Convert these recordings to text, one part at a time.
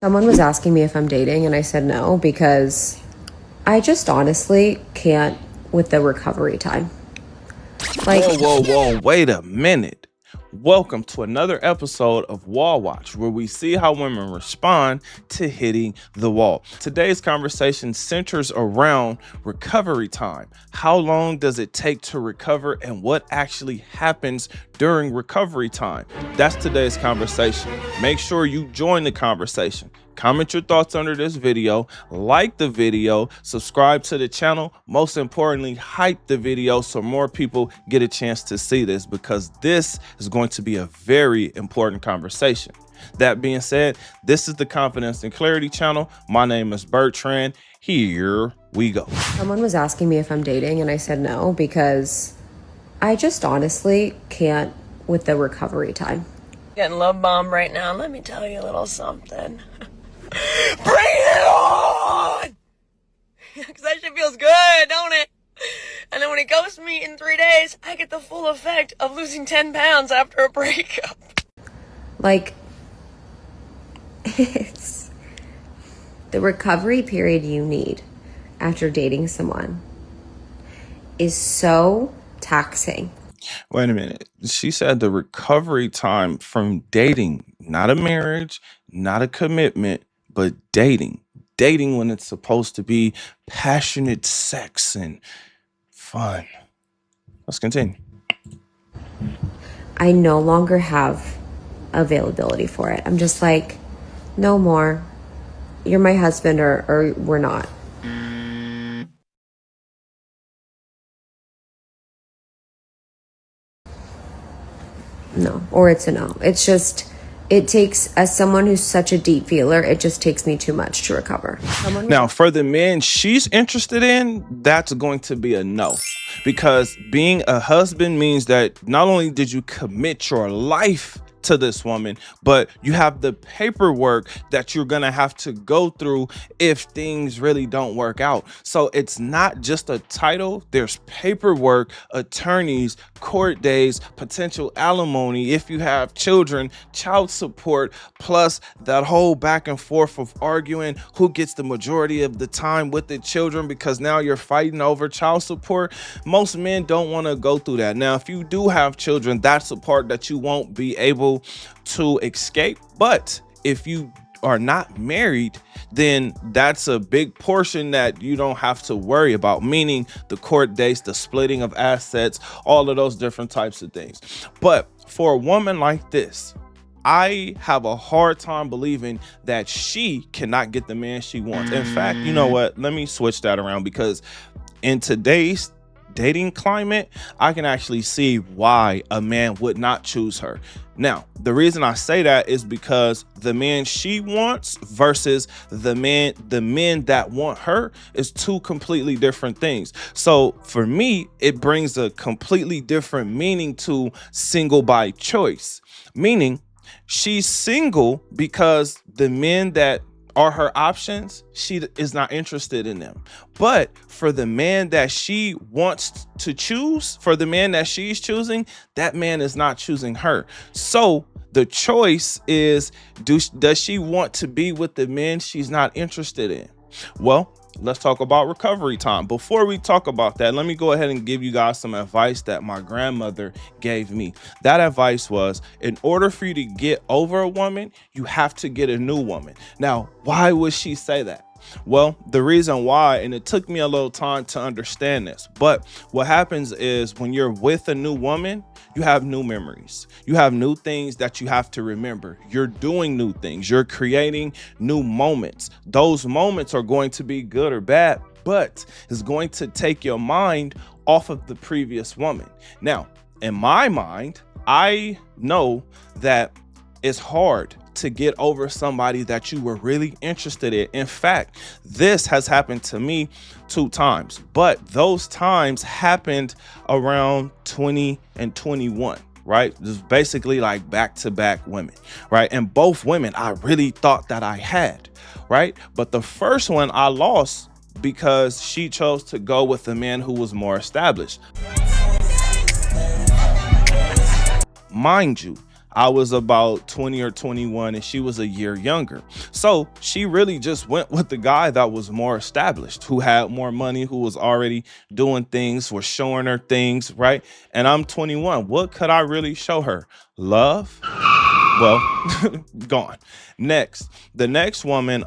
Someone was asking me if I'm dating, and I said no because I just honestly can't with the recovery time. Whoa, wait a minute. Welcome to another episode of Wall Watch, where we see how women respond to hitting the wall. Today's conversation centers around recovery time. How long does it take to recover, and what actually happens during recovery time? That's today's conversation. Make sure you join the conversation. Comment your thoughts under this video, like the video, subscribe to the channel. Most importantly, hype the video so more people get a chance to see this, because this is going to be a very important conversation. That being said, this is the Confidence and Clarity channel. My name is Bertrand. Here we go. Someone was asking me if I'm dating, and I said no because I just honestly can't with the recovery time. Getting love bombed right now. Let me tell you a little something. Bring it on! Because that shit feels good, don't it? And then when he ghosts me in 3 days, I get the full effect of losing 10 pounds after a breakup. It's the recovery period you need after dating someone is so taxing. Wait a minute. She said the recovery time from dating, not a marriage, not a commitment, but dating. Dating when it's supposed to be passionate sex and fun. Let's continue. I no longer have availability for it. I'm just like, no more. You're my husband or we're not. No, or it's a no. It's just, it takes, as someone who's such a deep feeler, it just takes me too much to recover. Now, for the men she's interested in, that's going to be a no. Because being a husband means that not only did you commit your life to this woman, but you have the paperwork that you're gonna have to go through if things really don't work out. So it's not just a title, there's paperwork, attorneys, court days, potential alimony if you have children, child support, plus that whole back and forth of arguing who gets the majority of the time with the children, because now you're fighting over child support. Most men don't want to go through that. Now, if you do have children, that's a part that you won't be able to escape. But if you are not married, then that's a big portion that you don't have to worry about, meaning the court dates, the splitting of assets, all of those different types of things. But for a woman like this, I have a hard time believing that she cannot get the man she wants. In fact, you know what? Let me switch that around, because in today's dating climate, I can actually see why a man would not choose her. Now, the reason I say that is because the man she wants versus the men that want her is two completely different things. So for me, it brings a completely different meaning to single by choice, meaning she's single because the men that are her options, she is not interested in them. But for the man that she wants to choose, for the man that she's choosing, that man is not choosing her. So the choice is, does she want to be with the men she's not interested in? Well, let's talk about recovery time. Before we talk about that, let me go ahead and give you guys some advice that my grandmother gave me. That advice was, in order for you to get over a woman, you have to get a new woman. Now, why would she say that? Well, the reason why, and it took me a little time to understand this, but what happens is when you're with a new woman, you have new memories. You have new things that you have to remember. You're doing new things. You're creating new moments. Those moments are going to be good or bad, but it's going to take your mind off of the previous woman. Now, in my mind, I know that it's hard to get over somebody that you were really interested in. In fact, this has happened to me 2 times, but those times happened around 20 and 21, right? Just basically like back-to-back women, right? And both women I really thought that I had, right? But the first one I lost because she chose to go with a man who was more established. Mind you, I was about 20 or 21 and she was a year younger. So she really just went with the guy that was more established, who had more money, who was already doing things, was showing her things, right? And I'm 21. What could I really show her? Love? Well, gone. Next, the next woman,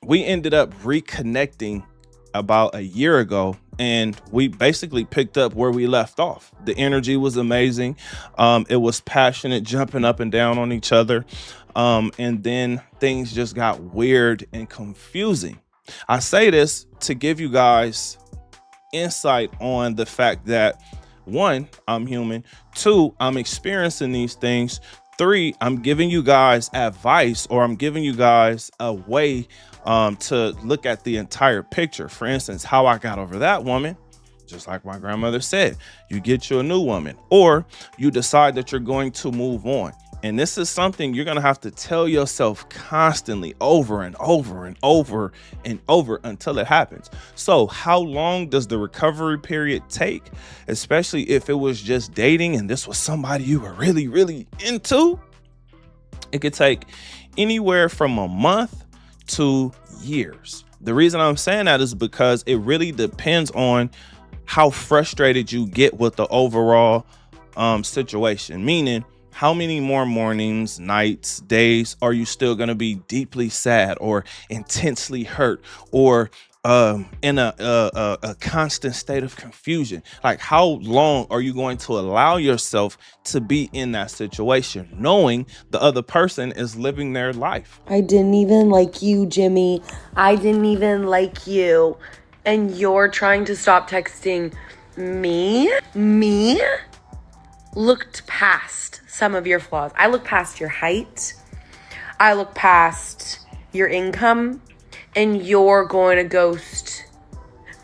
we ended up reconnecting about a year ago, and we basically picked up where we left off. The energy was amazing. It was passionate, jumping up and down on each other. And then things just got weird and confusing. I say this to give you guys insight on the fact that, one, I'm human. Two, I'm experiencing these things. Three, I'm giving you guys advice, or I'm giving you guys a way to look at the entire picture. For instance, how I got over that woman, just like my grandmother said, you get you a new woman, or you decide that you're going to move on. And this is something you're going to have to tell yourself constantly, over and over and over and over, until it happens. So how long does the recovery period take? Especially if it was just dating and this was somebody you were really, really into. It could take anywhere from a month to years. The reason I'm saying that is because it really depends on how frustrated you get with the overall situation. Meaning, how many more mornings, nights, days are you still going to be deeply sad or intensely hurt, or in a constant state of confusion? Like, how long are you going to allow yourself to be in that situation, knowing the other person is living their life? I didn't even like you, Jimmy. I didn't even like you. And you're trying to stop texting me? Me? Looked past some of your flaws. I look past your height. I look past your income. And you're going to ghost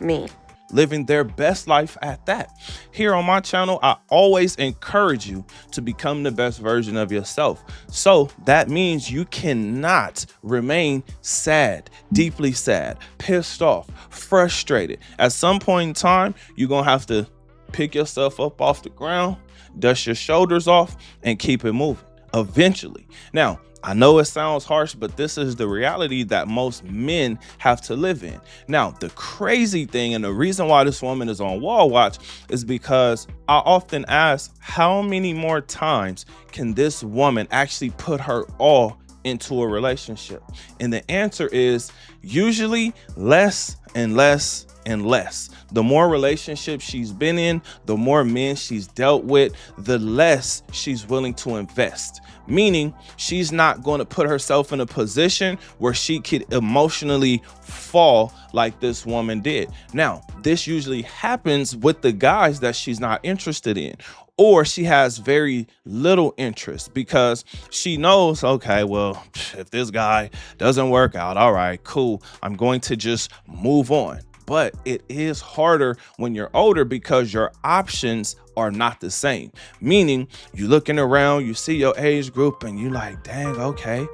me. Living their best life at that. Here on my channel, I always encourage you to become the best version of yourself. So that means you cannot remain sad, deeply sad, pissed off, frustrated. At some point in time, you're going to have to pick yourself up off the ground, dust your shoulders off, and keep it moving eventually. Now, I know it sounds harsh, but this is the reality that most men have to live in. Now, the crazy thing, and the reason why this woman is on wall watch, is because I often ask, how many more times can this woman actually put her all into a relationship? And the answer is usually less and less and less. The more relationships she's been in, the more men she's dealt with, the less she's willing to invest. Meaning, she's not going to put herself in a position where she could emotionally fall like this woman did. Now, this usually happens with the guys that she's not interested in, or she has very little interest, because she knows, okay, well, if this guy doesn't work out, all right, cool, I'm going to just move on. But it is harder when you're older because your options are not the same. Meaning, you looking around, you see your age group, and you like, dang, okay,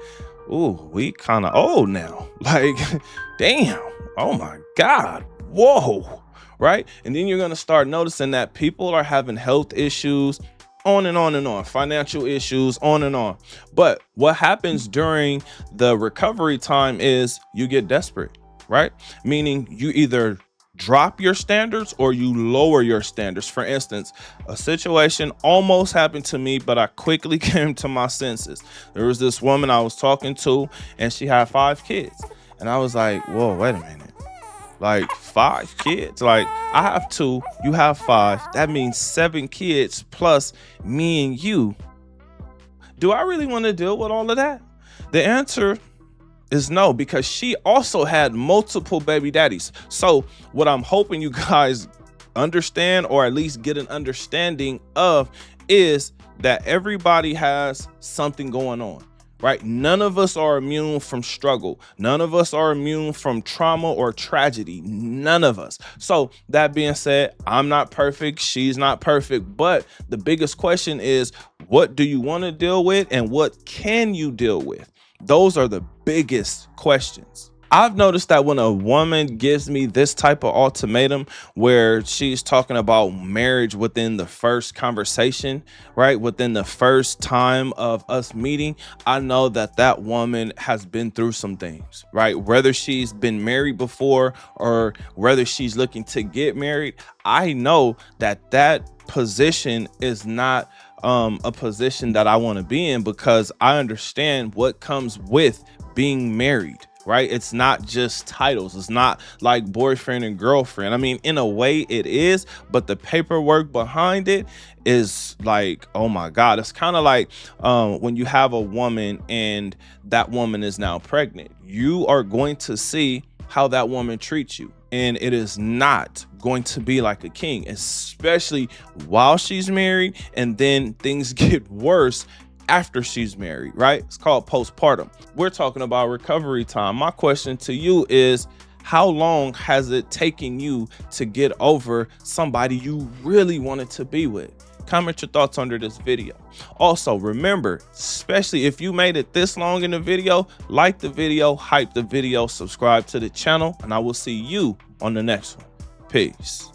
ooh, we kind of old now. Like, damn, oh my God, whoa, right? And then you're gonna start noticing that people are having health issues, on and on and on, financial issues, on and on. But what happens during the recovery time is you get desperate. Right? Meaning you either drop your standards or you lower your standards. For instance, a situation almost happened to me, but I quickly came to my senses. There was this woman I was talking to, and she had 5 kids. And I was like, whoa, wait a minute. Like, 5 kids? Like, I have 2, you have 5. That means 7 kids plus me and you. Do I really want to deal with all of that? The answer is no, because she also had multiple baby daddies. So what I'm hoping you guys understand, or at least get an understanding of, is that everybody has something going on, right? None of us are immune from struggle. None of us are immune from trauma or tragedy. None of us. So that being said, I'm not perfect. She's not perfect. But the biggest question is, what do you want to deal with, and what can you deal with? Those are the biggest questions. I've noticed that when a woman gives me this type of ultimatum where she's talking about marriage within the first conversation, right? Within the first time of us meeting, I know that that woman has been through some things, right? Whether she's been married before or whether she's looking to get married, I know that that position is not a position that I want to be in, because I understand what comes with being married, right? It's not just titles. It's not like boyfriend and girlfriend. I mean, in a way it is, but the paperwork behind it is like, oh my God. It's kind of like when you have a woman and that woman is now pregnant, you are going to see how that woman treats you. And it is not going to be like a king, especially while she's married. And then things get worse after she's married, right? It's called postpartum. We're talking about recovery time. My question to you is, how long has it taken you to get over somebody you really wanted to be with? Comment your thoughts under this video. Also, remember, especially if you made it this long in the video, like the video, hype the video, subscribe to the channel, and I will see you on the next one. Peace.